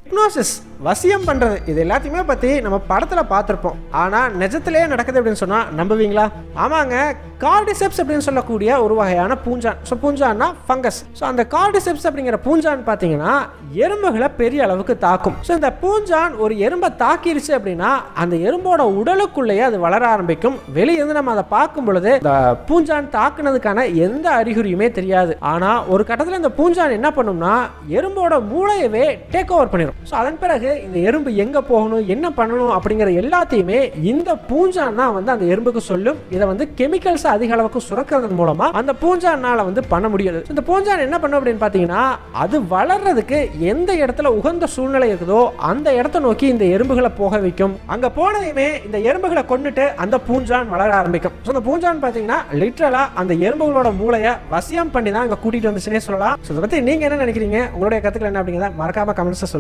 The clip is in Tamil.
ஹிப்னோசிஸ், வசியம் பண்றது, இது எல்லாத்தையுமே பத்தி நம்ம படத்துல பார்த்திருப்போம். ஆனா நிஜத்திலேயே நடக்குது அப்படின்னு சொன்னா நம்புவீங்களா? ஆமாங்க, கார்டிசெப்ஸ் அப்படின்னு சொல்லக்கூடிய ஒரு வகையான பூஞ்சான். ஸோ பூஞ்சான்னா ஃபங்கஸ். ஸோ அந்த கார்டிசெப்ஸ் அப்படிங்கிற பூஞ்சான் பார்த்தீங்கன்னா எறும்புகளை பெரிய அளவுக்கு தாக்கும். ஸோ இந்த பூஞ்சான் ஒரு எறும்பை தாக்கிருச்சு அப்படின்னா அந்த எறும்போட உடலுக்குள்ளேயே அது வளர ஆரம்பிக்கும். வெளியிருந்து நம்ம அதை பார்க்கும் பொழுது இந்த பூஞ்சான் தாக்குனதுக்கான எந்த அறிகுறியுமே தெரியாது. ஆனா ஒரு கட்டத்தில் இந்த பூஞ்சான் என்ன பண்ணும்னா எறும்போட மூளையவே டேக் ஓவர் பண்ணிடும். ஸோ அதன் பிறகு இந்த எறும்பு எங்க போகணும், என்ன பண்ணணும் அப்படிங்கிற எல்லாத்தையுமே இந்த பூஞ்சான் தான் வந்து அந்த எறும்புக்கு சொல்லும். இதை வந்து கெமிக்கல்ஸ் அதிக அளவுக்கு சுரக்கிறது மூலமா அந்த பூஞ்சானால வந்து பண்ண முடியாது. இந்த பூஞ்சான் என்ன பண்ணும் அப்படின்னு பாத்தீங்கன்னா அது வளர்றதுக்கு எந்த இடத்துல உகந்த சூழ்நிலை இருக்குதோ அந்த இடத்தை நோக்கி இந்த எறும்புகளை போக வைக்கும். அங்க போனதையுமே இந்த எறும்புகளை கொண்டுட்டு அந்த பூஞ்சான் வளர ஆரம்பிக்கும். அந்த பூஞ்சான் பாத்தீங்கன்னா லிட்டரலா அந்த எறும்புகளோட மூளையை வசியம் பண்ணி தான் அங்க கூட்டிட்டு வந்துச்சுன்னே சொல்லலாம். இதை பத்தி நீங்க என்ன நினைக்கிறீங்க? உங்களுடைய கருத்துக்கள் என்ன அப்படிங்கிறத மறக்காம கமெண்ட்ஸ் சொல்லுங்க.